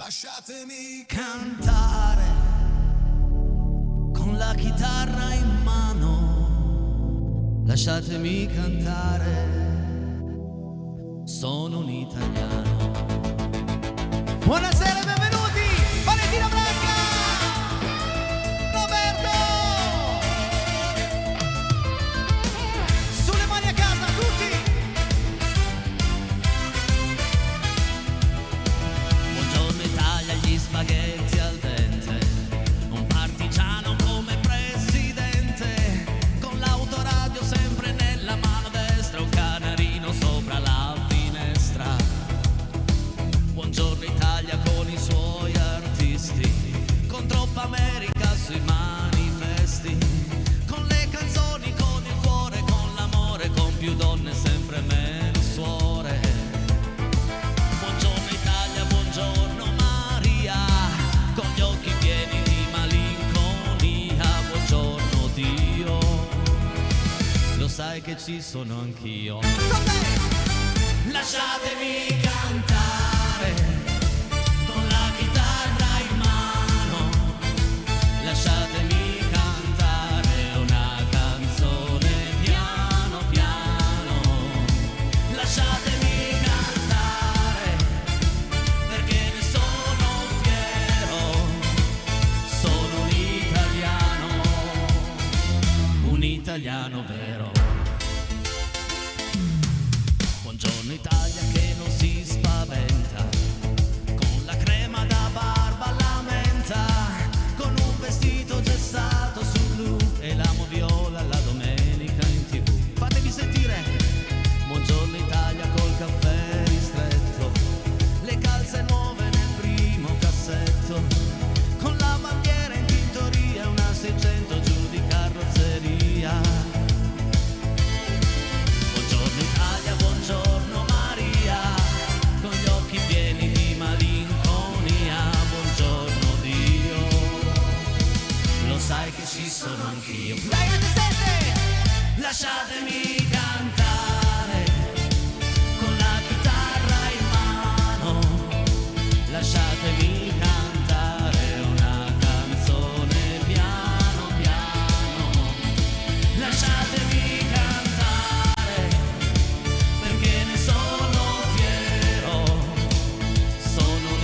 Lasciatemi cantare con la chitarra in mano, lasciatemi cantare, sono un italiano. Buonasera e benvenuti, Valentina Branca, Roberto, sulle mani a casa tutti. Buongiorno Italia, gli spaghetti al dente, un partigiano come presidente, con l'autoradio sempre nella mano destra, un canarino sopra la finestra. Buongiorno Italia con i suoi artisti, con troppa America sui manifesti, con le canzoni, con il cuore, con l'amore, con più donne sempre meno suore. Buongiorno Italia, buongiorno Maria, con gli occhi pieni di malinconia. Buongiorno Dio, lo sai che ci sono anch'io. Lasciatemi cantare con la chitarra in mano, lasciatemi cantare una canzone piano piano, lasciatemi cantare perché ne sono fiero, sono un italiano vero. Buongiorno Italia che non si spaventa, con la crema da barba alla menta, con un vestito gessato sul blu e l'amo viola la domenica in TV. Fatevi sentire. Buongiorno Italia col caffè ristretto, le calze nuove nel primo cassetto, con la bandiera in tintoria, una 600 giù di carrozzeria. Buongiorno Italia, buongiorno Maria, con gli occhi pieni di malinconia. Buongiorno Dio, lo sai che ci sono anch'io. Dai, lasciatemi cantare con la chitarra in mano, lasciatemi cantare una canzone piano piano, lasciatemi cantare perché ne sono fiero, sono un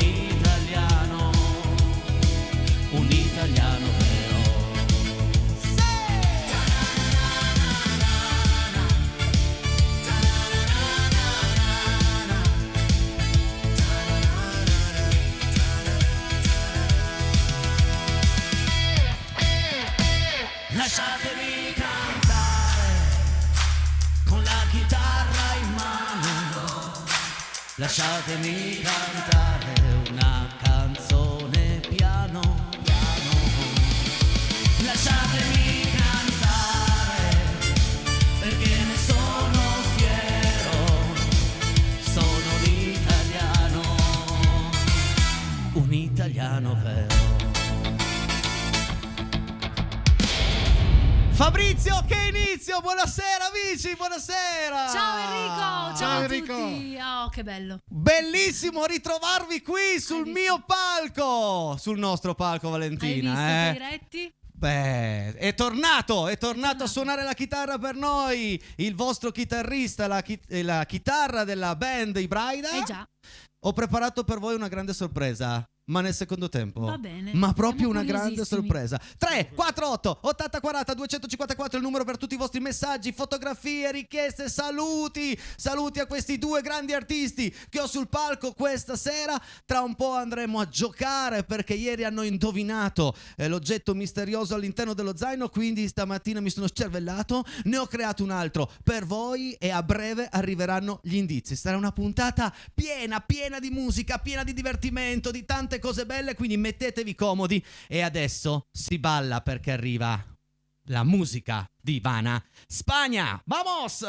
italiano vero. Lasciatemi cantare con la chitarra in mano, lasciatemi cantare una canzone piano piano, lasciatemi cantare perché ne sono fiero, sono un italiano vero. Fabrizio, che inizio! Buonasera amici, buonasera! Ciao Enrico, ciao a Enrico. tutti! Oh, che bello! Bellissimo ritrovarvi qui sul mio palco, sul nostro palco, Valentina. Hai visto diretti? Beh, è tornato a suonare la chitarra per noi, il vostro chitarrista, la chitarra della band I Braida. Già. Ho preparato per voi una grande sorpresa. Ma nel secondo tempo. Va bene. Ma proprio Siamo una grande curiosissimi. sorpresa. 348 80 40 254 è il numero per tutti i vostri messaggi, fotografie, richieste, saluti. Saluti a questi due grandi artisti che ho sul palco questa sera. Tra un po' andremo a giocare perché ieri hanno indovinato l'oggetto misterioso all'interno dello zaino. Quindi stamattina mi sono scervellato, ne ho creato un altro per voi e a breve arriveranno gli indizi. Sarà una puntata piena di musica, piena di divertimento, di tante cose belle, quindi mettetevi comodi e adesso si balla perché arriva la musica di Ivana Spagna. Vamos!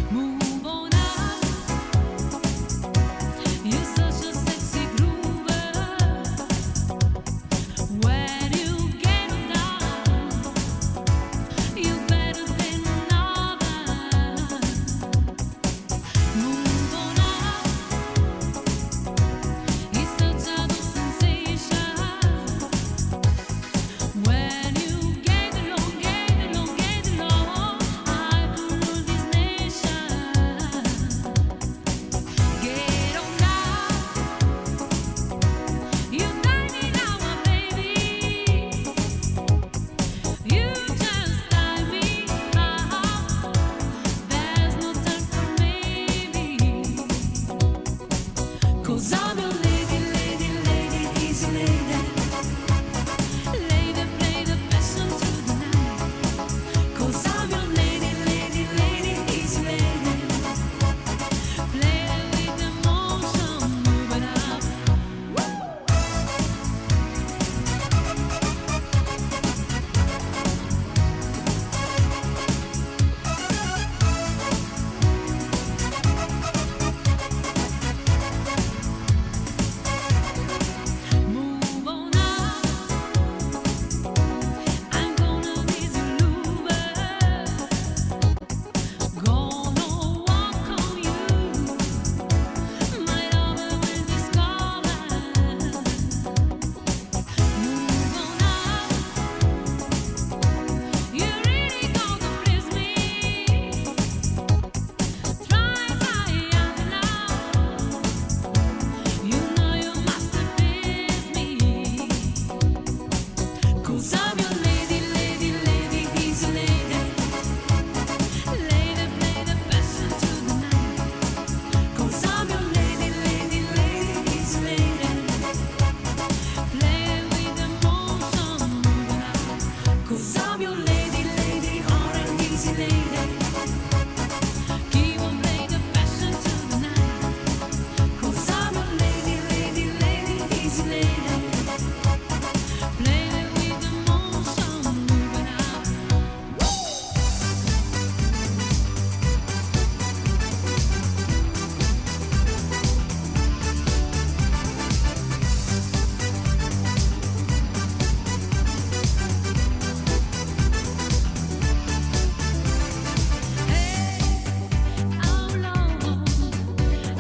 Move on out. You're such a sexy groove. 'Cause I'm your lady, lady, lady, easy lady. Lady, play the passion to the night. 'Cause I'm your lady, lady, lady, easy lady. Play with emotion, move it up. Move on up. I'm gonna be the lover. Gonna walk on you. My lover will discover. Move on up. You really gonna please me. Try hard enough. You know you must please me. 'Cause I'm your lady, lady, lady, easy lady. Lady, play the passion to the night. 'Cause I'm your lady, lady, lady, easy lady. Play with emotion, moving up. 'Cause I'm your lady, lady, hard and easy lady. Keep on play the passion to the night. 'Cause I'm your lady, lady, lady, easy lady. Play with emotion, moving up. Hey, how long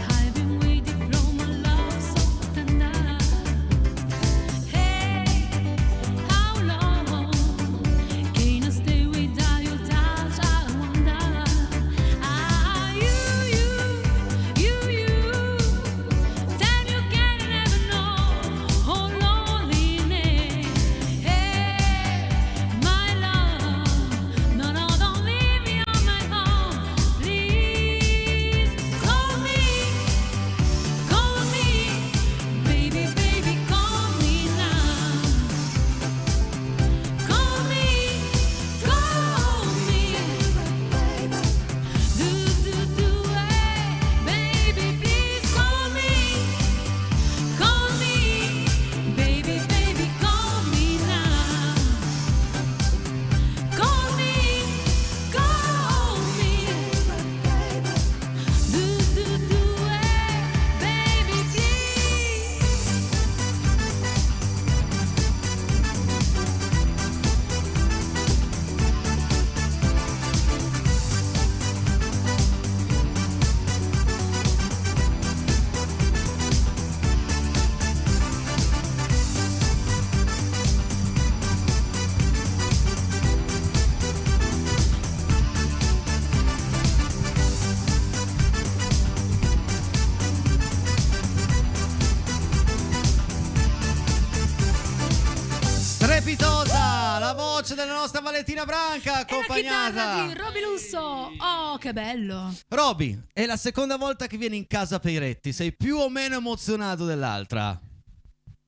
I've been waiting for my love so tender. Hey, how long can I stay without your touch? I wonder. You, then you can never know oh loneliness. Hey, my love, no, don't leave me on my own. Please call me, baby, baby, call me now. Call me, hey, baby, please call me, baby, baby, call me now. Call me, baby, Strepitosa la voce della nostra Valentina Branca, E la chitarra accompagnata. di Roby Lusso. Oh, che bello. Roby, è la seconda volta che vieni in casa Peiretti. Sei più o meno emozionato dell'altra?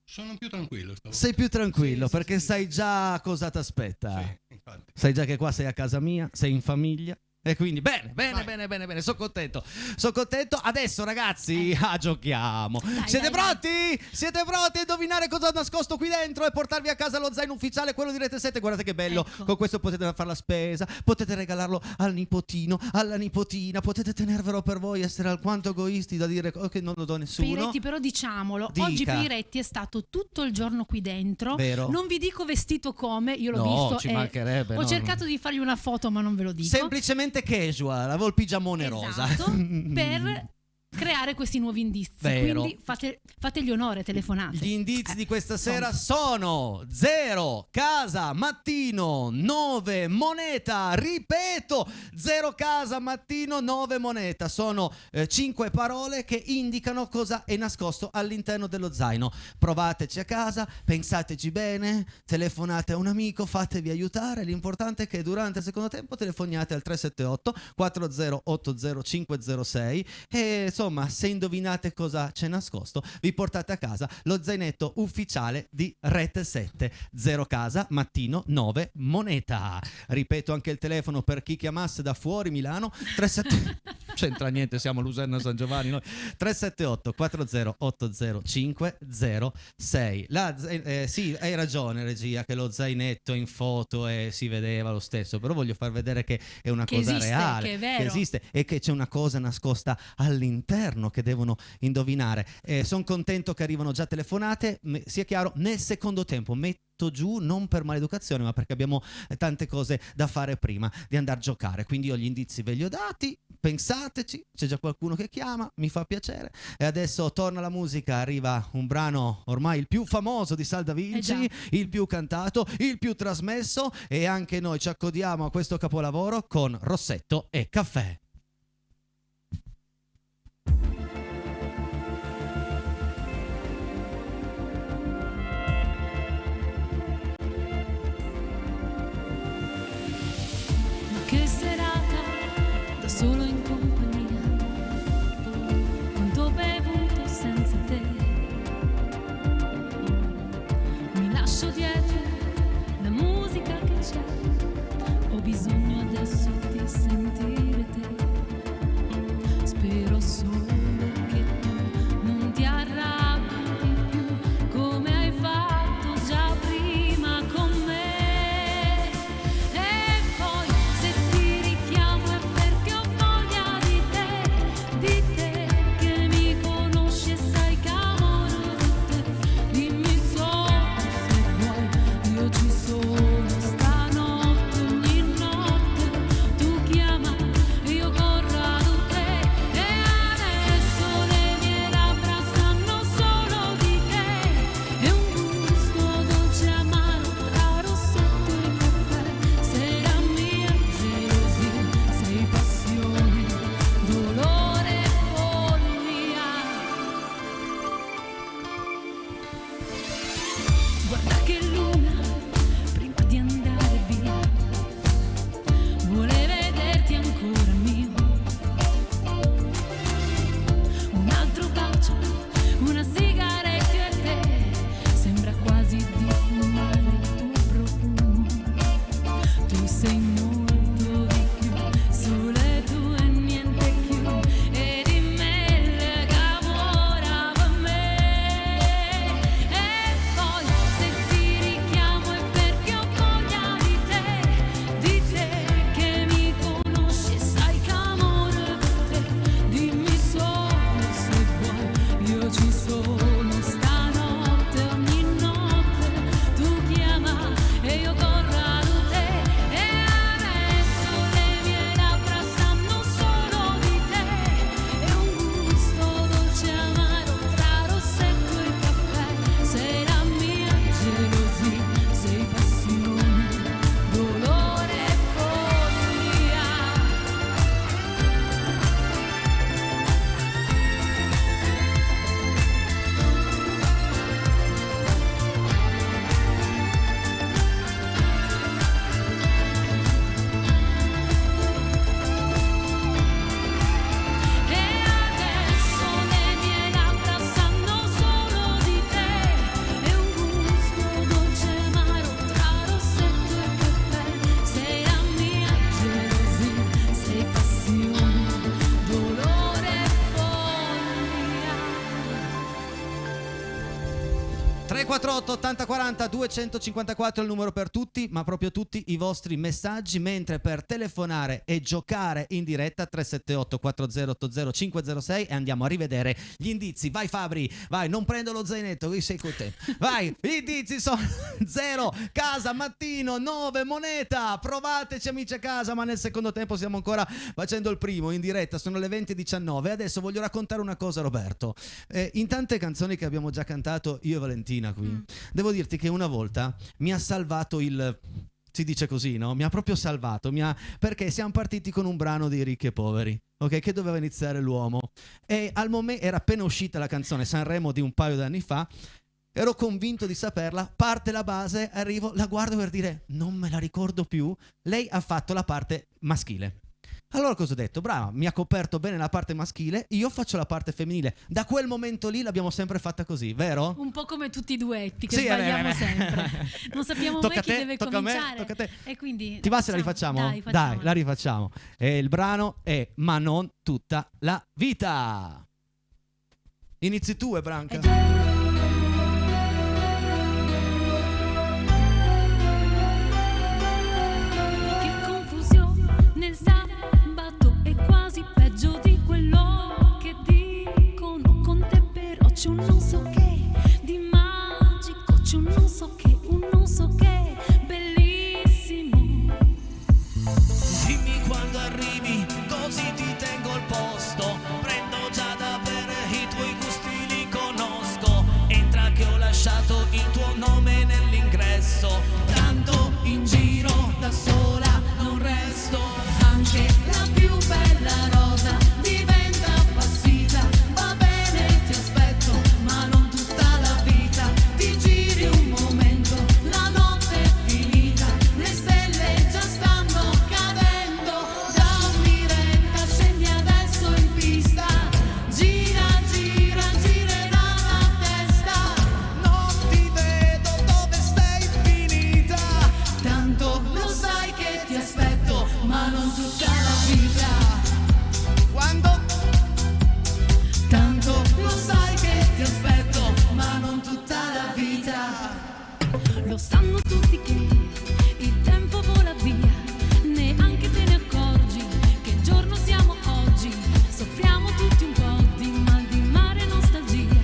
Sono più tranquillo stavolta. Sei più tranquillo Sì, perché sì. sai già cosa ti aspetta. Sì, infatti. Sai già che qua sei a casa mia, sei in famiglia. E quindi bene, sono contento. Adesso ragazzi, giochiamo. Siete dai. pronti? Siete pronti a indovinare cosa ho nascosto qui dentro e portarvi a casa lo zaino ufficiale, quello di Rete 7? Guardate che bello. Ecco. Con questo potete fare la spesa, potete regalarlo al nipotino, alla nipotina, potete tenervelo per voi, essere alquanto egoisti da dire che non lo do a nessuno. Piretti, però diciamolo, Dica. oggi Piretti è stato tutto il giorno qui dentro. Vero. Non vi dico vestito come, io l'ho No, visto ci e mancherebbe, ho no, cercato no. di fargli una foto, ma non ve lo dico. Semplicemente casual, avevo il pigiamone rosa. Esatto, per creare questi nuovi indizi. Vero. Quindi fategli onore, telefonate. Gli indizi di questa insomma. sera sono 0 casa mattino 9 moneta, ripeto 0 casa mattino 9 moneta, sono 5 parole che indicano cosa è nascosto all'interno dello zaino. Provateci a casa, pensateci bene, telefonate a un amico, fatevi aiutare, l'importante è che durante il secondo tempo telefoniate al 378 4080 506 e insomma insomma, se indovinate cosa c'è nascosto, vi portate a casa lo zainetto ufficiale di Rete 7. 0 casa, mattino, 9 moneta. Ripeto anche il telefono per chi chiamasse da fuori Milano. 37 c'entra niente, siamo a Luserna San Giovanni noi. 378 4080 506. Sì, hai ragione regia, che lo zainetto in foto si vedeva lo stesso, però voglio far vedere che è una Che cosa esiste, reale, che è vero. esiste e che c'è una cosa nascosta all'interno che devono indovinare. Sono contento che arrivano già telefonate, sia chiaro, nel secondo tempo metto giù non per maleducazione ma perché abbiamo tante cose da fare prima di andare a giocare, quindi io gli indizi ve li ho dati, pensateci, c'è già qualcuno che chiama, mi fa piacere. E adesso torna la musica, arriva un brano ormai il più famoso di Salda Vinci, il più cantato, il più trasmesso, e anche noi ci accodiamo a questo capolavoro con Rossetto e Caffè. Che serata, da solo in compagnia, quanto ho bevuto senza te. Mi lascio dietro la musica che c'è, ho bisogno adesso di sentire te. Spero solo che tu non ti arrabbi di più, come hai fatto già prima con me. E poi se ti richiamo è perché ho voglia di te che mi conosci e sai che amore di te. Dimmi solo se vuoi, io ci sono stanotte, ogni notte tu chiama e io corro ad te. E adesso le mie labbra sanno solo di te, e un gusto dolce amaro tra rossetto e caffè. Sera mia, gelosia, sei passione, dolore e follia. Guarda che luna, prima di andare via, vuole vederti ancora mio. Un altro bacio, una sigaretta e te, sembra quasi di fumare il tuo profumo. Tu sei molto di più, sole tu e niente più, e di me che amore per me. E poi se ti richiamo è perché ho voglia di te che mi conosci e sai che amore per te. Dimmi solo se vuoi, io ci sono stanotte, ogni notte tu chiama e io corro ad te. E adesso le mie labbra sanno solo di te, e un gusto dolce amaro tra rossetto e caffè. Sera mia, gelosia, sei passione, dolore e follia. E adesso le mie labbra sanno solo di te, e un gusto dolce amaro tra rossetto e caffè. Sera mia, gelosia, sei passione, dolore e follia. 348 80 40 254 è il numero per tutti, ma proprio tutti i vostri messaggi, mentre per telefonare e giocare in diretta 378 4080 506 e andiamo a rivedere gli indizi. Vai Fabri, vai, non prendo lo zainetto, qui sei con te. Vai, gli indizi sono 0 casa, mattino, 9 moneta. Provateci amici a casa, ma nel secondo tempo stiamo ancora facendo il primo in diretta, sono le 20:19. Adesso voglio raccontare una cosa, Roberto. In tante canzoni che abbiamo già cantato io e Valentina qui, devo dirti che una volta mi ha salvato si dice così, no? Mi ha proprio salvato, perché siamo partiti con un brano dei Ricchi e Poveri, ok? Che doveva iniziare l'uomo, e al momento era appena uscita la canzone Sanremo di un paio d'anni fa, ero convinto di saperla, parte la base, arrivo, la guardo per dire non me la ricordo più, lei ha fatto la parte maschile. Allora cosa ho detto? Brava, mi ha coperto bene la parte maschile, io faccio la parte femminile. Da quel momento lì l'abbiamo sempre fatta così, vero? Un po' come tutti i duetti che Sì, sbagliamo sempre. Non sappiamo Tocca mai a chi te, deve tocca a me, cominciare. tocca a te. E quindi Ti va se la rifacciamo? Dai, Dai, facciamola. la rifacciamo. E il brano è Ma non tutta la vita. Inizi tu, Branca. Che confusione nel sabato è quasi peggio di quello che dicono con te, però c'è un non so che di magico, c'è un non so che, un non so che bellissimo. Dimmi quando arrivi, così ti tengo il posto. Prendo già da bere, i tuoi gusti li conosco. Entra che ho lasciato il tuo nome nell'ingresso. Tanto in giro da sola non resto. Anche la più bella rosa diventa appassita. Va bene, ti aspetto, ma non tutta la vita. Ti giri un momento, la notte è finita. Le stelle già stanno cadendo. Dammi retta, scendi adesso in pista. Gira, gira, girerà la testa. Non ti vedo dove sei finita. Tanto lo sai che ti aspetto, ma non tutta la vita. Quando? Tanto lo sai che ti aspetto, ma non tutta la vita. Lo sanno tutti che il tempo vola via, neanche te ne accorgi che giorno siamo oggi. Soffriamo tutti un po' di mal di mare e nostalgia,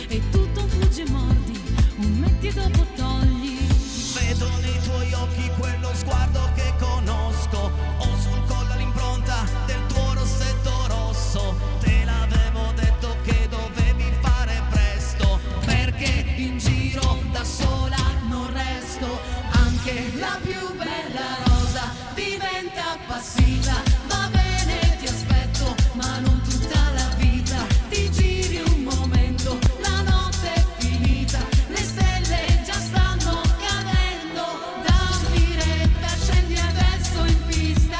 e tutto un fugge e mordi, un metti e dopo togli. Vedo nei tuoi occhi quello sguardo che conosco. Ho sul collo l'impronta del tuo rossetto rosso. Te l'avevo detto che dovevi fare presto, Perché in giro da sola non resto. Anche la più bella rosa diventa appassita. Va bene, ti aspetto, ma non tutta la vita. Ti giri un momento, la notte è finita. Le stelle già stanno cadendo. Dammi retta, scendi adesso in pista.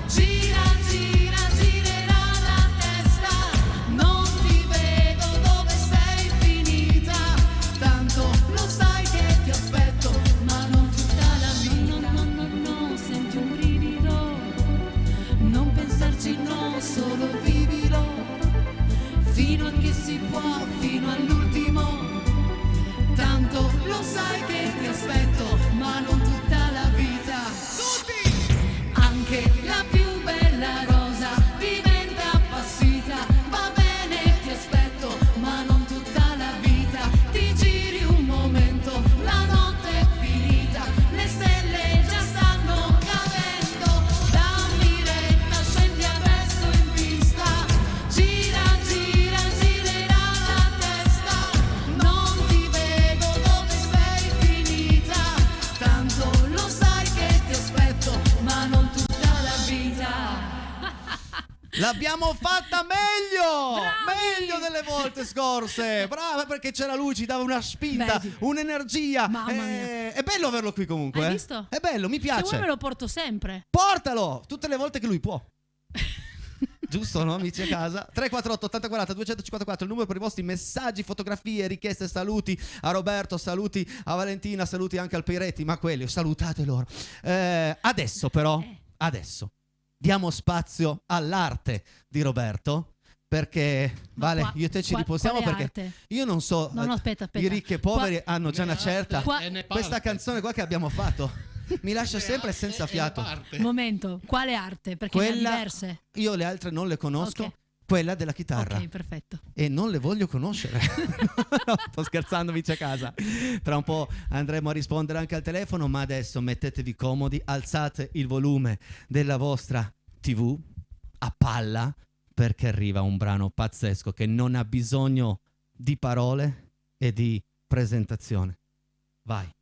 Gira, gira, girerà la testa. Non ti vedo dove sei finita. Tanto lo sai che ti aspetto, ma non tutta la vita. No, senti un brivido. Non pensarci, no, solo vivilo. Fino a che si può, fino all'ultimo. Tanto lo sai che ti aspetto, ma non tutta la vita. Anche la più bella rosa diventa appassita. Va bene, ti aspetto, ma non tutta la vita. Ti giri un momento, la notte è finita. Le stelle già stanno cadendo. Dammi retta, scendi adesso in pista. Gira, gira, girerà la testa. Non ti vedo dove sei finita. Tanto lo sai che ti aspetto, ma non tutta la vita. L'abbiamo fatta meglio! Bravi! Meglio delle volte scorse! Brava, perché c'era lui, ci dava una spinta, Vedi. un'energia. Mamma mia. È bello averlo qui comunque. Hai visto? È bello, mi Se vuoi piace. me lo porto sempre. Portalo tutte le volte che lui può. Giusto, no, amici a casa? 348 80 40 254 il numero per i vostri messaggi, fotografie, richieste, saluti a Roberto, saluti a Valentina, saluti anche al Peiretti, ma quelli, salutate loro. Adesso però, adesso diamo spazio all'arte di Roberto, perché Vale, qua- io e te ci qua- riposiamo quale perché arte? io non so, No, aspetta. i ricchi e poveri hanno già Ne una certa. Qua- e ne Questa parte. canzone qua che abbiamo fatto mi lascia sempre senza fiato. Momento, quale arte? Perché ne ha Quella- diverse. Io le altre non le conosco, Ok. quella della chitarra. Ok, perfetto. E non le voglio conoscere. No, sto scherzando, amici a casa. Tra un po' andremo a rispondere anche al telefono, ma adesso mettetevi comodi, alzate il volume della vostra TV a palla, perché arriva un brano pazzesco che non ha bisogno di parole e di presentazione. Vai.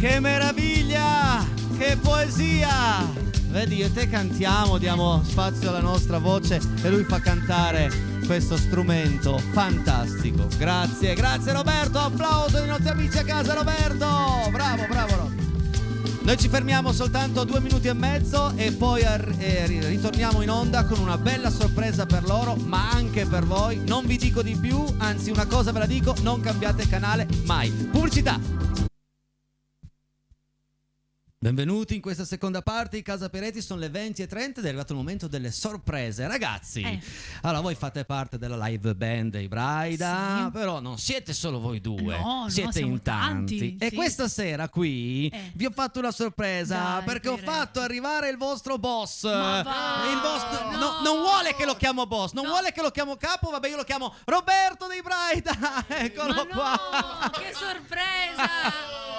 Che meraviglia! Che poesia! Vedi, io e te cantiamo, diamo spazio alla nostra voce e lui fa cantare questo strumento fantastico. Grazie, grazie Roberto, applauso ai nostri amici a casa, Roberto! Bravo, bravo Roberto. Noi ci fermiamo soltanto 2 minuti e mezzo e poi ritorniamo in onda con una bella sorpresa per loro, ma anche per voi. Non vi dico di più, anzi una cosa ve la dico, non cambiate canale mai. Pubblicità! Benvenuti in questa seconda parte di Casa Peretti, sono le 20:30 ed è arrivato il momento delle sorprese. Ragazzi, allora voi fate parte della live band dei Braida, Sì. però non siete solo voi due, No, siete siamo in tanti. tanti, E sì. questa sera qui vi ho fatto una sorpresa Dai, perché ho Piero. fatto arrivare il vostro boss. Ma va, Il vostro, no. non vuole che lo chiamo boss, non No. vuole che lo chiamo capo, vabbè io lo chiamo Roberto dei Braida. Eccolo Ma qua. no, che sorpresa!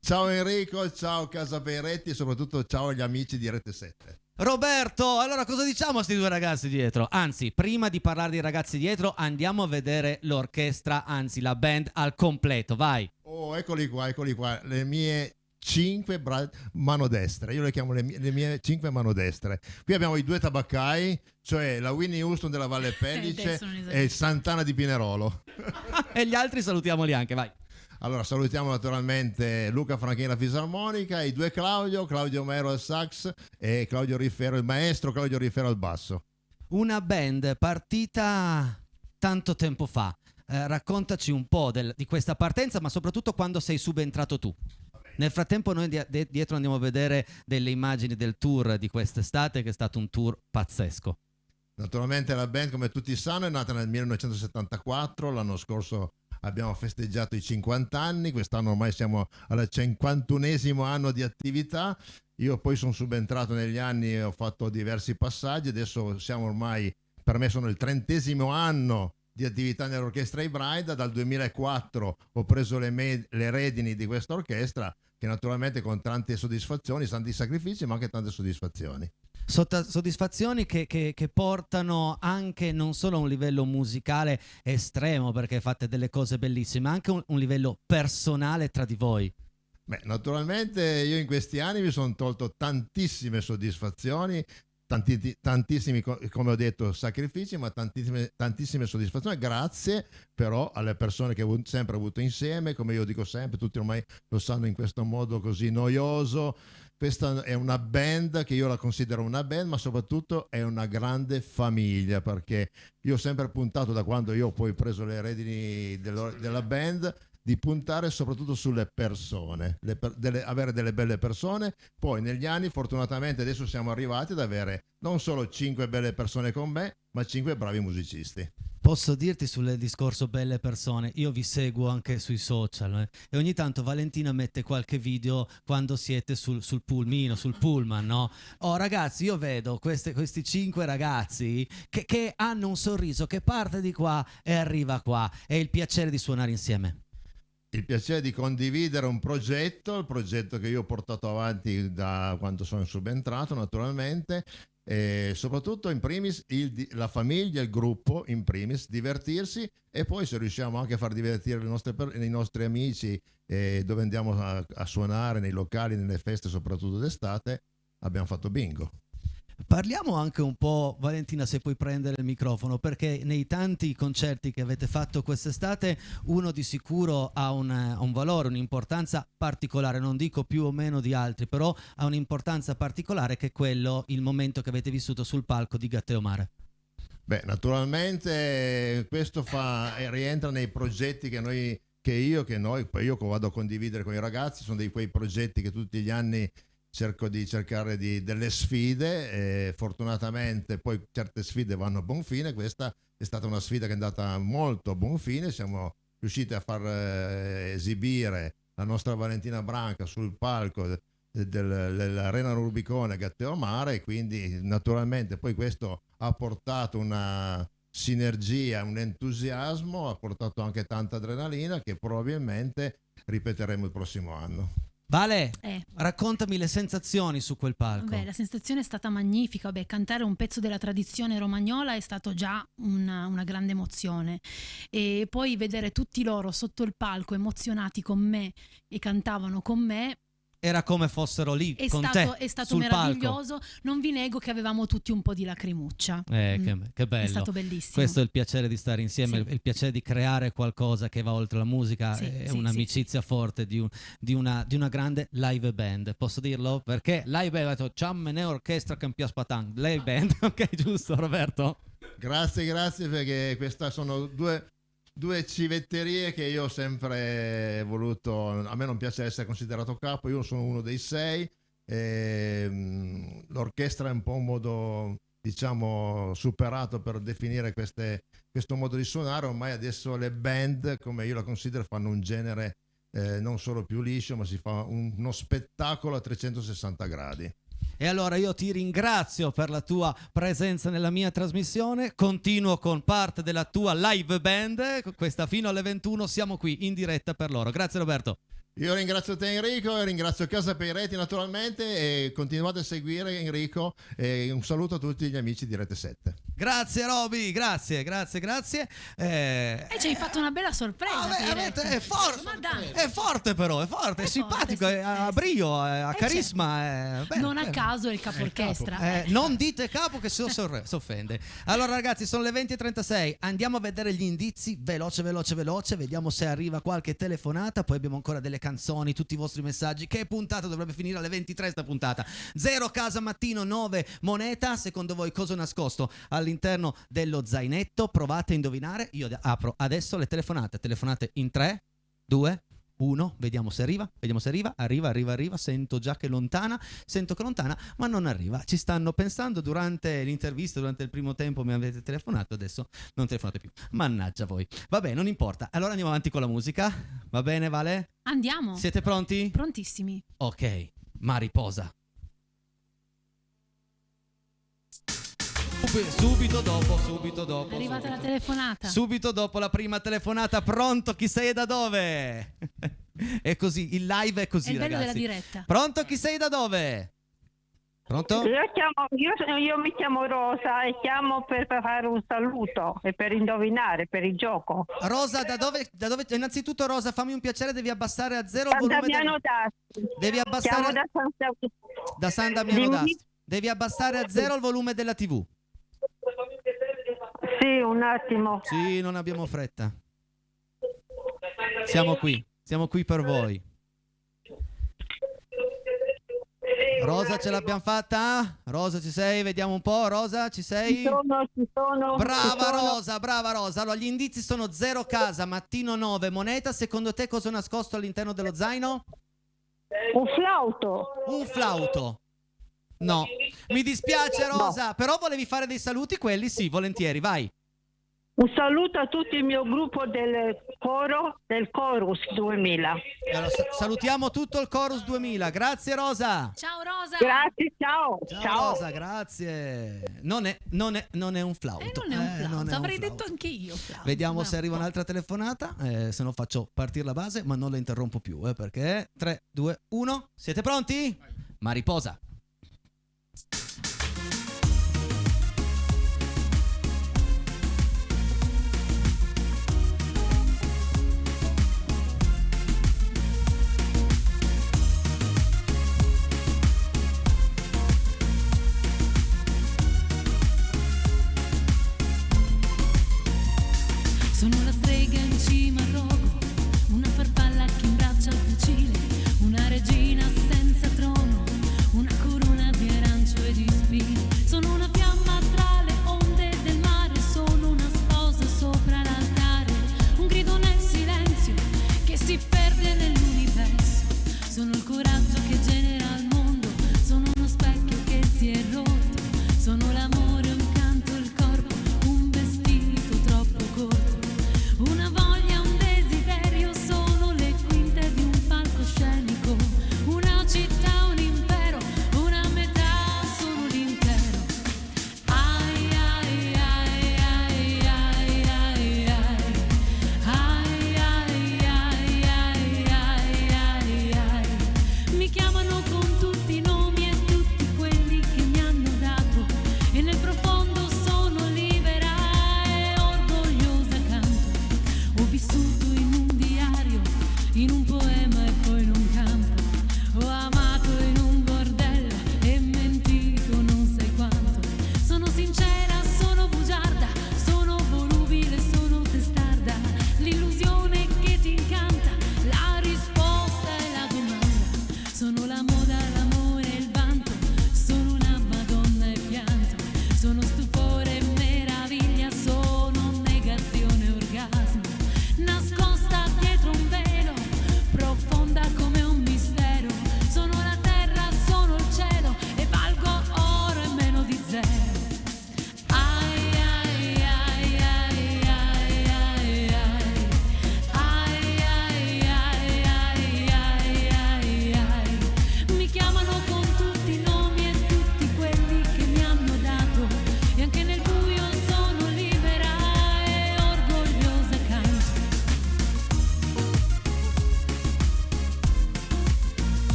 Ciao Enrico, ciao Casa Peretti e soprattutto ciao agli amici di Rete 7. Roberto, allora cosa diciamo a questi due ragazzi dietro? Anzi, prima di parlare dei ragazzi dietro, andiamo a vedere l'orchestra, anzi la band al completo, vai. Oh, eccoli qua, le mie 5 mano destre. Io le chiamo le mie 5 mano destre. Qui abbiamo i 2 tabaccai, cioè la Winnie Houston della Valle Pellice Adesso non esagero. e Sant'Anna di Pinerolo. E gli altri salutiamoli anche, vai. Allora salutiamo naturalmente Luca Franchini alla fisarmonica, i 2 Claudio Mero al sax e Claudio Riffero, il maestro Claudio Riffero al basso. Una band partita tanto tempo fa. Raccontaci un po' di questa partenza, ma soprattutto quando sei subentrato tu. Nel frattempo noi dietro andiamo a vedere delle immagini del tour di quest'estate, che è stato un tour pazzesco. Naturalmente la band, come tutti sanno, è nata nel 1974, l'anno scorso abbiamo festeggiato i 50 anni, quest'anno ormai siamo al 51esimo anno di attività. Io poi sono subentrato negli anni e ho fatto diversi passaggi, adesso siamo ormai, per me sono il 30esimo anno di attività nell'orchestra Ibraida. Dal 2004 ho preso le redini di questa orchestra, che naturalmente con tante soddisfazioni, tanti sacrifici, ma anche tante soddisfazioni. Soddisfazioni che portano anche non solo a un livello musicale estremo, perché fate delle cose bellissime, ma anche un livello personale tra di voi. Beh, naturalmente io in questi anni mi sono tolto tantissime soddisfazioni, tantissimi, come ho detto, sacrifici, ma tantissime soddisfazioni, grazie però alle persone che ho sempre avuto insieme, come io dico sempre, tutti ormai lo sanno in questo modo così noioso. Questa è una band che io la considero una band, ma soprattutto è una grande famiglia, perché io ho sempre puntato, da quando io ho poi preso le redini della band, di puntare soprattutto sulle persone, avere delle belle persone. Poi negli anni fortunatamente adesso siamo arrivati ad avere non solo 5 belle persone con me, ma 5 bravi musicisti. Posso dirti sul discorso belle persone, io vi seguo anche sui social e ogni tanto Valentina mette qualche video quando siete sul pulmino, sul pullman, no? Oh ragazzi, io vedo questi 5 ragazzi che hanno un sorriso che parte di qua e arriva qua, è il piacere di suonare insieme. Il piacere di condividere un progetto, il progetto che io ho portato avanti da quando sono subentrato naturalmente, e soprattutto in primis la famiglia, il gruppo in primis, divertirsi, e poi se riusciamo anche a far divertire i nostri amici dove andiamo a suonare, nei locali, nelle feste soprattutto d'estate, abbiamo fatto bingo. Parliamo anche un po', Valentina, se puoi prendere il microfono, perché nei tanti concerti che avete fatto quest'estate uno di sicuro ha un valore, un'importanza particolare, non dico più o meno di altri, però ha un'importanza particolare, che è quello, il momento che avete vissuto sul palco di Gatteo Mare. Beh, naturalmente questo rientra nei progetti che io vado a condividere con i ragazzi. Sono quei progetti che tutti gli anni cerco di cercare delle sfide, e fortunatamente poi certe sfide vanno a buon fine. Questa è stata una sfida che è andata molto a buon fine, siamo riusciti a far esibire la nostra Valentina Branca sul palco dell'Arena Rubicone Gatteo Mare, e quindi naturalmente poi questo ha portato una sinergia, un entusiasmo, ha portato anche tanta adrenalina che probabilmente ripeteremo il prossimo anno. Vale, raccontami le sensazioni su quel palco. Beh, la sensazione è stata magnifica. Beh, cantare un pezzo della tradizione romagnola è stato già una grande emozione, e poi vedere tutti loro sotto il palco emozionati con me e cantavano con me. Era come fossero lì È con stato, te è stato sul meraviglioso. Non vi nego che avevamo tutti un po' di lacrimuccia. Che bello. È stato bellissimo. Questo è il piacere di stare insieme, Sì. il piacere di creare qualcosa che va oltre la musica, Sì, è sì, un'amicizia forte di una grande live band. Posso dirlo? Perché live band, Ciammene Orchestra Campia Spatan, live band, ok, giusto Roberto? Grazie perché queste sono due civetterie che io ho sempre voluto. A me non piace essere considerato capo, io sono uno dei 6. L'orchestra è un po' un modo, diciamo, superato per definire questo modo di suonare. Ormai adesso le band, come io la considero, fanno un genere non solo più liscio, ma si fa uno spettacolo a 360 gradi. E allora io ti ringrazio per la tua presenza nella mia trasmissione, continuo con parte della tua live band, questa fino alle 21 siamo qui in diretta per loro. Grazie Roberto. Io ringrazio te Enrico e ringrazio Casa Peireti naturalmente, e continuate a seguire Enrico, e un saluto a tutti gli amici di Rete 7. Grazie Roby, grazie. E ci hai fatto una bella sorpresa. È forte, Ma dai. è forte però, è forte, è simpatico, forte, sì. ha brio, ha carisma. È bello, Non a bello. caso è il capo orchestra. Non dite capo che si offende. Allora ragazzi, sono le 20:36, andiamo a vedere gli indizi, veloce, vediamo se arriva qualche telefonata, poi abbiamo ancora delle canzoni, tutti i vostri messaggi. Che puntata dovrebbe finire alle 23 sta puntata? 0 casa mattino, 9 moneta. Secondo voi cosa ho nascosto all'interno dello zainetto? Provate a indovinare. Io apro adesso le telefonate in 3, 2, 1, vediamo se arriva, arriva, sento che lontana, ma non arriva. Ci stanno pensando durante l'intervista, durante il primo tempo mi avete telefonato, adesso non telefonate più. Mannaggia voi. Vabbè, non importa. Allora andiamo avanti con la musica. Va bene, Vale? Andiamo. Siete pronti? Prontissimi. Ok, Mariposa. Subito dopo. È arrivata la telefonata. Subito dopo la prima telefonata. Pronto? Chi sei e da dove? È così, il live è così, È il bello ragazzi. della diretta. Pronto? Chi sei e da dove? Pronto? Io mi chiamo Rosa e chiamo per fare un saluto e per indovinare, per il gioco. Rosa, da dove? Innanzitutto Rosa, fammi un piacere, devi abbassare a 0 il San volume Damiano d'Asti. Devi abbassare Chiamo da San Damiano Dimmi. d'Asti. Devi abbassare a 0 il volume della TV. Sì, un attimo. Sì, non abbiamo fretta. Siamo qui per voi. Rosa, ce l'abbiamo fatta? Rosa, ci sei? Vediamo un po'. Rosa, ci sei? Ci sono. Brava Rosa. Allora, gli indizi sono 0 casa, mattino 9 moneta. Secondo te cosa ho nascosto all'interno dello zaino? Un flauto. Un flauto. No, mi dispiace Rosa, però volevi fare dei saluti? Quelli sì, volentieri, vai. Un saluto a tutto il mio gruppo del Chorus 2000. Allora, salutiamo tutto il Chorus 2000. Grazie Rosa. Ciao Rosa. Grazie, ciao. Ciao Rosa, grazie. Non è un flauto. Non è un flauto, non è un avrei flauto. detto anche io flauto. Vediamo Ma se arriva un po'. un'altra telefonata, se no faccio partire la base, ma non la interrompo più, perché 3, 2, 1, siete pronti? Mariposa. Sono la strega in cima al rogo, una farfalla che imbraccia il fucile, una regina senza trono, una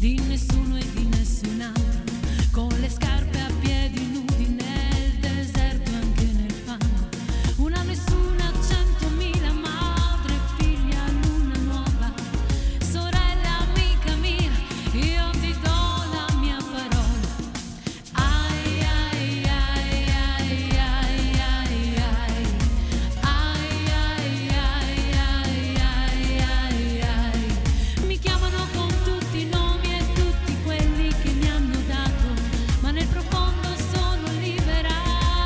di nessuno e di nessun altro, con le scarpe a piedi nudi nel deserto, anche nel fango. Una nessuna, 100.000, madre, figlia, luna nuova, sorella, amica mia, io ti do la mia parola. Ai ai ai ai ai ai ai. Ai ai ai ai ai ai ai. Mi chiamano con tutti i nomi e tutti quelli che mi hanno dato, ma nel profondo sono libera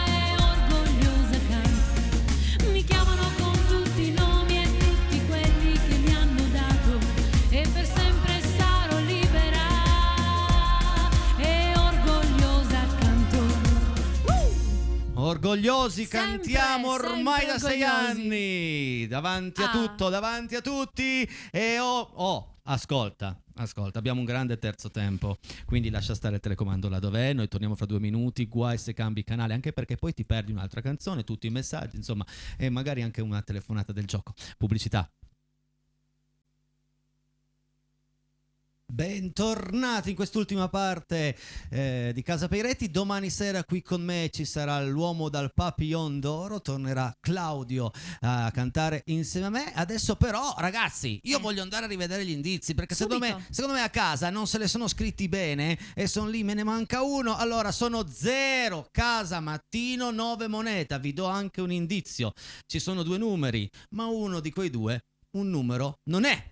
e orgogliosa canto. Mi chiamano con tutti i nomi e tutti quelli che mi hanno dato, e per sempre sarò libera e orgogliosa canto. Orgogliosi Sempre, cantiamo ormai da sempre 6 orgogliosi. anni, davanti a Ah. tutto, davanti a tutti. E ascolta, abbiamo un grande terzo tempo, quindi lascia stare il telecomando là dov'è, noi torniamo fra 2 minuti, guai se cambi canale, anche perché poi ti perdi un'altra canzone, tutti i messaggi, insomma, e magari anche una telefonata del gioco. Pubblicità. Bentornati in quest'ultima parte di Casa Peiretti. Domani sera qui con me ci sarà l'uomo dal Papillon d'Oro, tornerà Claudio a cantare insieme a me. Adesso però ragazzi, io voglio andare a rivedere gli indizi, perché secondo Subito. me a casa non se le sono scritti bene e sono lì, me ne manca uno. Allora sono 0 casa mattino 9 moneta. Vi do anche un indizio, ci sono 2 numeri, ma uno di quei 2 un numero non è.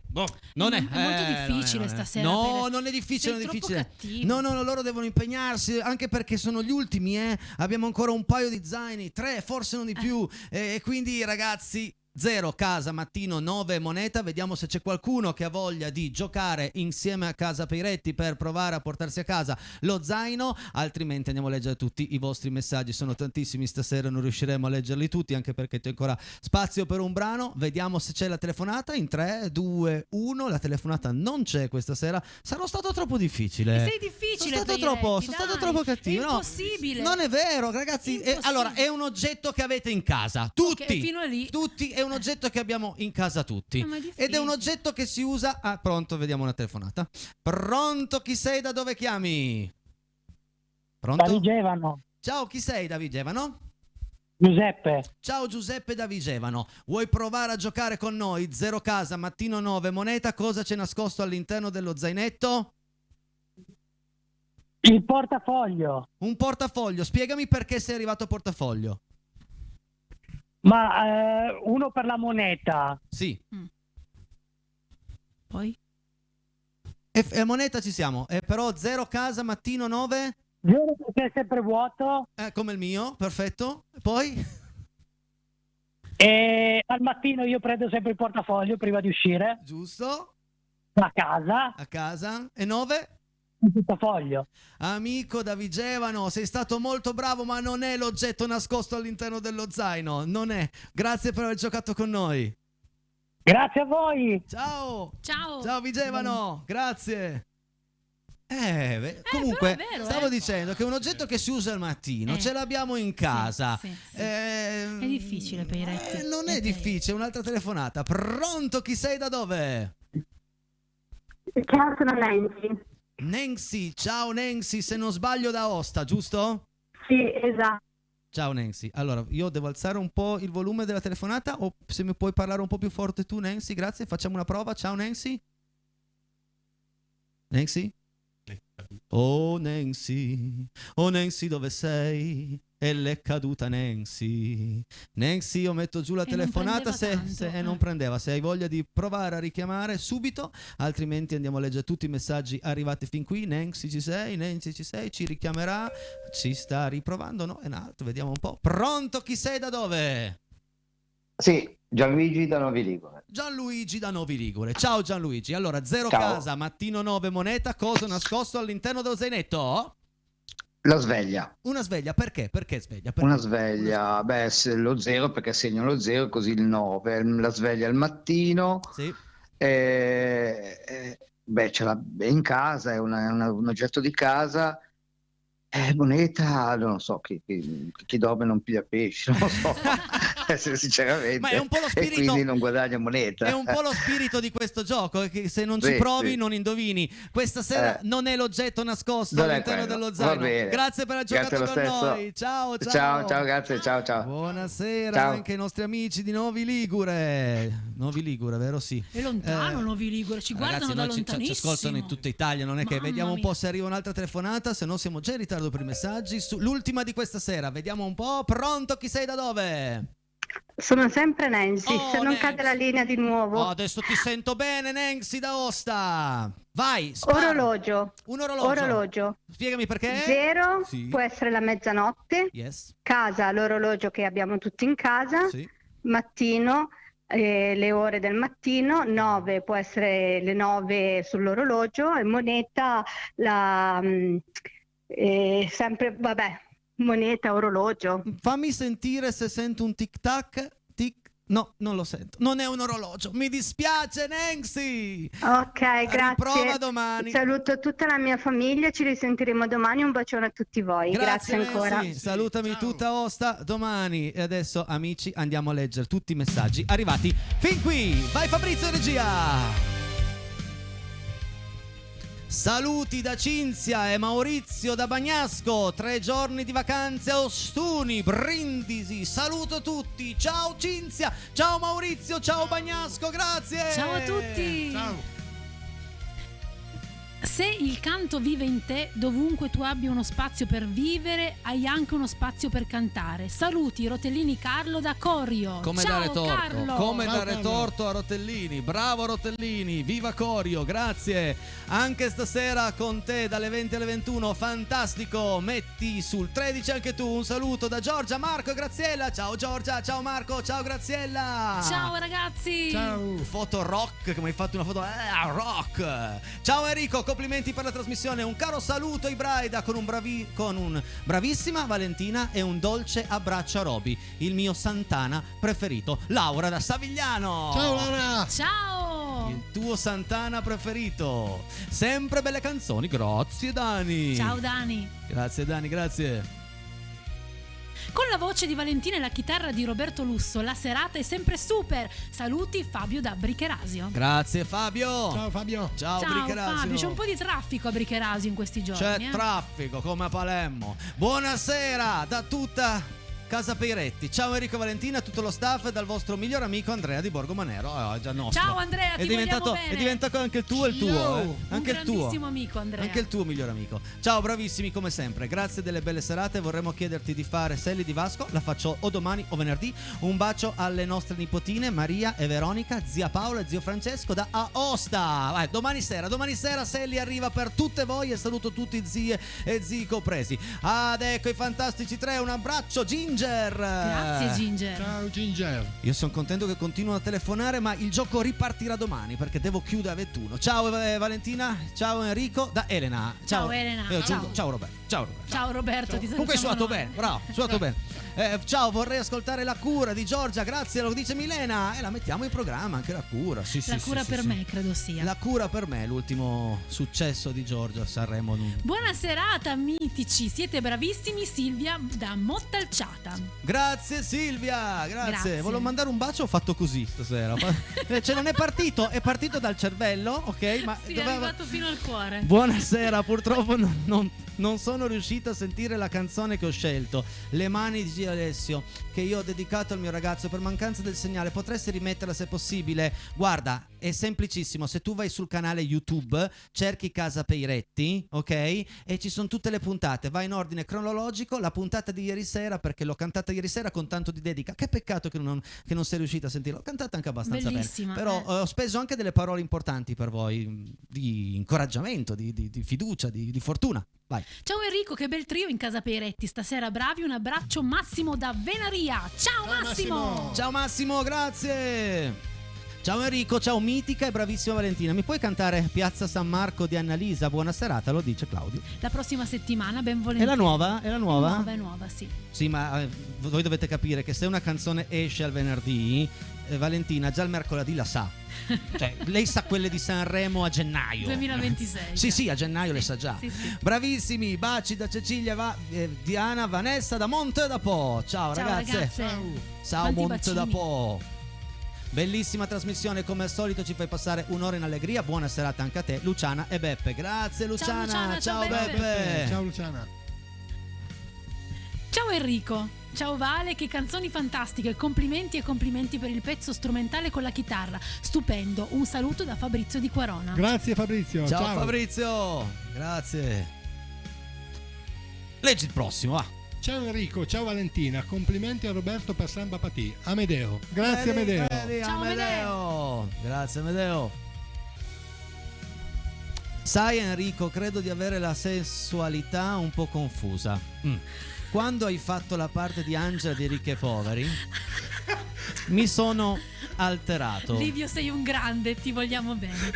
Non è. È molto difficile non è. stasera, No, per- non è difficile, sei non è troppo difficile. cattivo. No, loro devono impegnarsi, anche perché sono gli ultimi, abbiamo ancora un paio di zaini, 3, forse non di più, e quindi ragazzi 0 casa mattino 9 moneta. Vediamo se c'è qualcuno che ha voglia di giocare insieme a Casa Peiretti per provare a portarsi a casa lo zaino, altrimenti andiamo a leggere tutti i vostri messaggi. Sono tantissimi stasera, non riusciremo a leggerli tutti, anche perché c'è ancora spazio per un brano. Vediamo se c'è la telefonata in 3, 2, 1. La telefonata non c'è questa sera. Sarò stato troppo difficile. Sei difficile, Sono stato Peiretti, troppo, sono dai. stato troppo cattivo. È no? impossibile. Non è vero, ragazzi. Impossibile. Allora, è un oggetto che avete in casa, tutti. Ok, fino a lì. Tutti, è un oggetto che abbiamo in casa tutti. Ma è Ed è difficile. un oggetto che si usa. Ah, pronto, vediamo una telefonata. Pronto, chi sei? Da dove chiami? Pronto? Da Vigevano, Ciao, chi sei? Da Vigevano? Giuseppe. Ciao Giuseppe da Vigevano. Vuoi provare a giocare con noi? 0 casa, mattino 9 moneta. Cosa c'è nascosto all'interno dello zainetto? Il portafoglio, Un portafoglio. Spiegami perché sei arrivato a portafoglio. ma uno per la moneta, Sì. Poi? E moneta ci siamo. Però 0 casa, mattino 9. zero perché è sempre vuoto, Come il mio, perfetto. Poi? e al mattino io prendo sempre il portafoglio prima di uscire Giusto. a casa, A casa. E 9? il portafoglio. Amico da Vigevano, sei stato molto bravo, ma non è l'oggetto nascosto all'interno dello zaino. Non è. Grazie per aver giocato con noi. Grazie a voi. Ciao. Ciao. Ciao Vigevano, grazie. Comunque, però è vero, stavo dicendo che è un oggetto che si usa al mattino, ce l'abbiamo in casa. sì, sì. È difficile, Peiretti. Non È è difficile, un'altra telefonata. Pronto, chi sei, da dove? Ciao, sono Nancy. Nancy, ciao Nancy, se non sbaglio da Aosta, giusto? Sì, esatto. Ciao Nancy, allora io devo alzare un po' il volume della telefonata o se mi puoi parlare un po' più forte tu Nancy, grazie, facciamo una prova, ciao Nancy. Nancy? Oh Nancy dove sei? E l'è caduta Nancy. Nancy, io metto giù la E non telefonata prendeva se tanto, non prendeva. Se hai voglia di provare a richiamare subito, altrimenti andiamo a leggere tutti i messaggi arrivati fin qui. Nancy ci sei? Nancy ci sei? Ci richiamerà? Ci sta riprovando? No, è un altro, vediamo un po'. Pronto, chi sei, da dove? Sì, Gianluigi da Novi Ligure. Gianluigi da Novi Ligure. Ciao Gianluigi. Allora, 0 Ciao. casa, mattino 9 moneta, cosa nascosto all'interno dello zainetto? La sveglia. Una sveglia, perché? Perché sveglia? Perché? Una sveglia, beh, lo 0 perché segno lo 0, così il 9. La sveglia al mattino. Sì. Beh, ce l'ha in casa, è un oggetto di casa. Moneta, non so, chi dorme non piglia pesce, non lo so. sinceramente. Ma è un po' lo E spirito. quindi non guadagna moneta. È un po' lo spirito di questo gioco, che se non ci Sì, provi sì. non indovini. Questa sera non è l'oggetto nascosto Non è all'interno quello. dello Va zaino. bene. Grazie per aver Grazie giocato lo con stesso. noi. Ciao, ciao. Ciao, grazie, ciao. Buonasera Ciao. anche ai nostri amici di Novi Ligure. Novi Ligure, vero? Sì. È lontano Novi Ligure, ci guardano Ragazzi, da noi ci lontanissimo. ascoltano in tutta Italia, non è che Mamma vediamo un mia. po' se arriva un'altra telefonata, se no siamo già in ritardo per i messaggi. L'ultima di questa sera, vediamo un po'. Pronto, chi sei da dove? Sono sempre Nancy, Oh, se non Nancy. cade la linea di nuovo. Oh, adesso ti sento bene, Nancy da Osta. Vai, spara. Orologio. Un orologio. Orologio. Spiegami perché. 0 Sì. può essere la mezzanotte. Yes. Casa, l'orologio che abbiamo tutti in casa. Sì. Mattino, le ore del mattino. 9 può essere le 9 sull'orologio. E moneta, sempre, vabbè, moneta, orologio. Fammi sentire se sento un tic tac. No, non lo sento. Non è un orologio. Mi dispiace, Nancy. Ok, grazie. Riprova domani. Saluto tutta la mia famiglia, ci risentiremo domani. Un bacione a tutti voi. Grazie ancora. Nancy. Salutami tutta Osta domani. E adesso, amici, andiamo a leggere tutti i messaggi arrivati fin qui. Vai Fabrizio in regia. Saluti da Cinzia e Maurizio da Bagnasco, 3 giorni di vacanze a Ostuni, Brindisi, saluto tutti, ciao Cinzia, ciao Maurizio, ciao Bagnasco, grazie! Ciao a tutti! Ciao. Se il canto vive in te, dovunque tu abbia uno spazio per vivere, hai anche uno spazio per cantare. Saluti, Rotellini Carlo da Corio. Come Ciao dare torto, Carlo! come Ciao, dare Carlo. torto a Rotellini, bravo Rotellini, viva Corio, grazie. Anche stasera con te dalle 20 alle 21, fantastico, metti sul 13 anche tu, un saluto da Giorgia, Marco e Graziella, ciao Giorgia, ciao Marco, ciao Graziella. Ciao ragazzi! Ciao. Foto rock, che mi hai fatto una foto rock. Ciao Enrico, complimenti per la trasmissione, un caro saluto ai Braida con un bravissima Valentina e un dolce abbraccio a Roby, il mio Santana preferito. Laura da Savigliano. Ciao Laura. Ciao! Il tuo Santana preferito. Sempre belle canzoni, grazie Dani. Ciao Dani! Grazie Dani, grazie. Con la voce di Valentina e la chitarra di Roberto Lusso, la serata è sempre super. Saluti Fabio da Bricherasio. Grazie Fabio. Ciao Fabio. Ciao, Ciao Bricherasio. Fabio, c'è un po' di traffico a Bricherasio in questi giorni. C'è traffico come a Palermo. Buonasera da tutta Casa Peiretti. Ciao Enrico e Valentina, tutto lo staff e dal vostro miglior amico Andrea di Borgo Manero. È già nostro. Ciao Andrea, ti vogliamo bene. È diventato anche il tuo e il tuo. Un Anche il tuo. grandissimo amico Andrea. Anche il tuo miglior amico. Ciao, bravissimi come sempre. Grazie delle belle serate. Vorremmo chiederti di fare Selli di Vasco. La faccio o domani o venerdì. Un bacio alle nostre nipotine Maria e Veronica, zia Paola e zio Francesco da Aosta. Vai, domani sera Selli arriva per tutte voi e saluto tutti zie e zii compresi. Ad ecco i fantastici tre. Un abbraccio Ginger. Grazie Ginger. Ciao Ginger. Io sono contento che continuano a telefonare, ma il gioco ripartirà domani perché devo chiudere a 21. Ciao Valentina, ciao Enrico, da Elena. Ciao, Elena. Ciao. Ciao Roberto. Ciao Roberto. Ciao Roberto, ti Comunque hai suonato noi. bene, bravo, suonato bene. Ciao, vorrei ascoltare La Cura di Giorgia, grazie, lo dice Milena. E la mettiamo in programma anche La Cura. Sì, La sì, cura sì, per sì. me credo sia. La Cura per me, l'ultimo successo di Giorgia a Sanremo. Buona serata mitici, siete bravissimi. Silvia da Mottalciata. Grazie Silvia, grazie. Volevo mandare un bacio, ho fatto così stasera. Cioè non è partito dal cervello, ok? Ma Sì, è arrivato fino al cuore. Buonasera, purtroppo non sono riuscito a sentire la canzone che ho scelto, Le mani di Alessio, che io ho dedicato al mio ragazzo per mancanza del segnale. Potresti rimetterla se possibile? Guarda, è semplicissimo, se tu vai sul canale YouTube, cerchi Casa Peiretti, ok? E ci sono tutte le puntate, va in ordine cronologico, la puntata di ieri sera, perché l'ho cantata ieri sera con tanto di dedica. Che peccato che non sei riuscita a sentirla, l'ho cantata anche abbastanza bellissima, bene. Però ho speso anche delle parole importanti per voi, di incoraggiamento, di fiducia, di fortuna. Vai. Ciao Enrico, che bel trio in Casa Peiretti stasera, bravi. Un abbraccio Massimo da Venaria. Ciao Massimo. Ciao Massimo, grazie. Ciao Enrico, ciao mitica e bravissima Valentina. Mi puoi cantare Piazza San Marco di Annalisa? Buona serata, lo dice Claudio. La prossima settimana, ben È volentieri. la nuova? È la nuova? È nuova, sì. Sì, ma voi dovete capire che se una canzone esce al venerdì, Valentina già il mercoledì la sa. Cioè, lei sa quelle di Sanremo a gennaio 2026. Sì, a gennaio le sa già. Sì. Bravissimi, baci da Cecilia, Diana, Vanessa da Monte da Po. Ciao ragazze. Ciao Quanti Monte bacini. da Po. Bellissima trasmissione, come al solito ci fai passare un'ora in allegria. Buona serata anche a te, Luciana e Beppe. Grazie Luciana. Ciao, Beppe. Ciao Luciana. Ciao Enrico. Ciao Vale, che canzoni fantastiche, complimenti e complimenti per il pezzo strumentale con la chitarra, stupendo. Un saluto da Fabrizio di Quarona. Grazie Fabrizio. Ciao Fabrizio, grazie. Leggi il prossimo, va. Ciao Enrico, ciao Valentina, complimenti a Roberto per Samba Patì. Amedeo. Grazie Amedeo. Ciao, Amedeo. Grazie Amedeo. Sai Enrico, credo di avere la sessualità un po' confusa. Quando hai fatto la parte di Angela di Ricchi e Poveri mi sono alterato. Livio, sei un grande, ti vogliamo bene.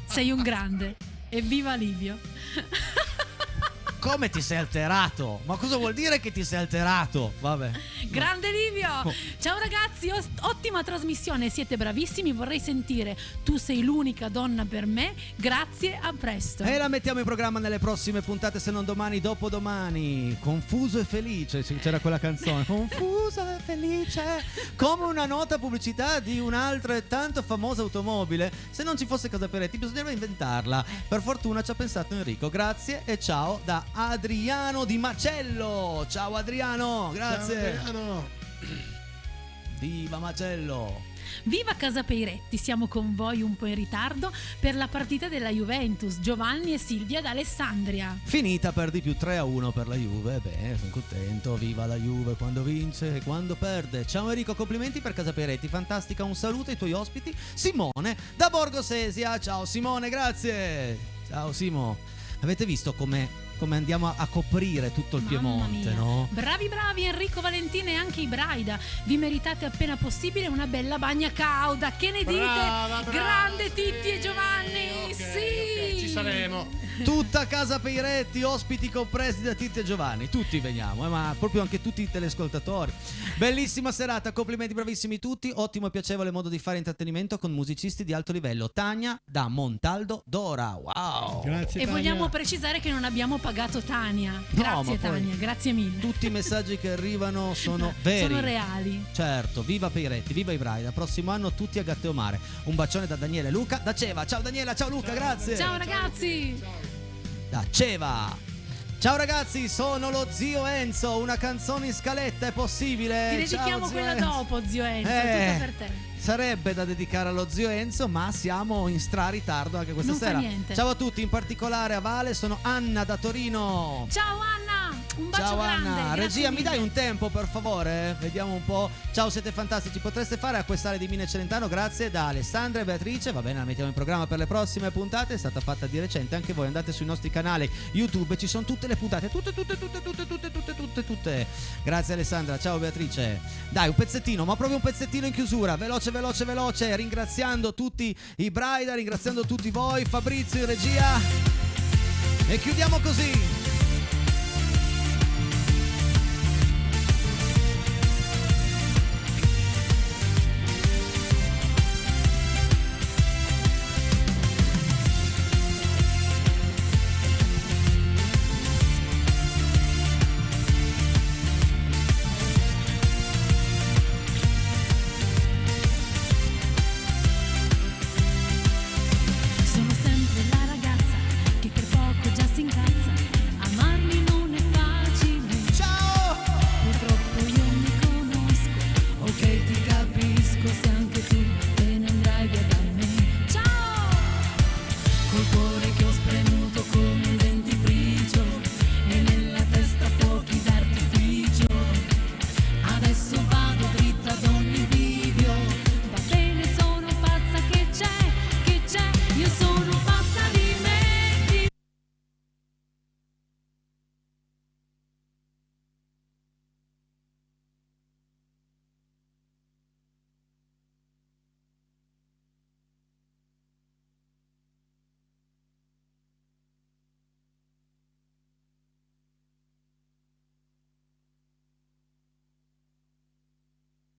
Sei un grande. Evviva Livio. Come ti sei alterato? Ma cosa vuol dire che ti sei alterato? Vabbè. Grande Livio! Ciao ragazzi, ottima trasmissione, siete bravissimi, vorrei sentire Tu sei l'unica donna per me, grazie, a presto. E la mettiamo in programma nelle prossime puntate, se non domani, dopodomani. Confuso e felice, c'era quella canzone. Confuso e felice, come una nota pubblicità di un'altra e tanto famosa automobile. Se non ci fosse Casa Peretti bisognerebbe inventarla. Per fortuna ci ha pensato Enrico. Grazie e ciao da Adriano di Macello. Ciao Adriano, grazie. Ciao Adriano. Viva Macello. Viva Casa Peiretti, siamo con voi un po' in ritardo per la partita della Juventus. Giovanni e Silvia da Alessandria. Finita per di più 3-1 per la Juve. Beh, sono contento. Viva la Juve quando vince e quando perde. Ciao Enrico, complimenti per Casa Peiretti, fantastica. Un saluto ai tuoi ospiti. Simone da Borgo Sesia. Ciao Simone, grazie. Ciao Simo. Avete visto come andiamo a coprire tutto il Mamma Piemonte, mia. no? Bravi Enrico, Valentina e anche i Braida. Vi meritate appena possibile una bella bagna cauda. Che ne dite? Brava. Grande Titti e Giovanni. Ok, sì. ci saremo. Tutta Casa Peiretti, ospiti compresi da Titti e Giovanni. Tutti veniamo, ma proprio anche tutti i telescoltatori. Bellissima serata, complimenti, bravissimi tutti. Ottimo e piacevole modo di fare intrattenimento con musicisti di alto livello. Tania da Montaldo Dora. Wow. Grazie E Tania. vogliamo precisare che non abbiamo pagato Tania. Grazie ma poi Tania, grazie mille. Tutti i messaggi che arrivano sono veri. Sono reali. Certo, viva Peiretti, viva i Braida. Prossimo anno tutti a Gatteomare. Un bacione da Daniele e Luca da Ceva. Ciao Daniela, ciao Luca, grazie. Ciao ragazzi. Da Ceva. Ciao ragazzi, sono lo zio Enzo. Una canzone in scaletta è possibile? Ti dedichiamo Ciao, zio quella Enzo. dopo, zio Enzo, è tutta per te. Sarebbe da dedicare allo zio Enzo, ma siamo in ritardo anche questa Non fa sera. niente. Ciao a tutti, in particolare a Vale, sono Anna da Torino. Ciao Anna, un bacio Ciao grande. Anna, grazie regia mi mille. dai un tempo per favore? Vediamo un po'. Ciao, siete fantastici, potreste fare a quest'area di Mine Celentano, grazie, da Alessandra e Beatrice. Va bene, la mettiamo in programma per le prossime puntate, è stata fatta di recente, anche voi andate sui nostri canali YouTube, ci sono tutte le puntate, tutte. Grazie Alessandra, ciao Beatrice. Dai, un pezzettino, ma proprio un pezzettino in chiusura, veloce, ringraziando tutti i Braida, ringraziando tutti voi, Fabrizio in regia, e chiudiamo così. Sono sempre la ragazza che per poco già si incazza. Amarmi non è facile. Ciao! Purtroppo io mi conosco. Ok, ti capisco se anche tu te ne andrai via da me. Ciao! Col cuore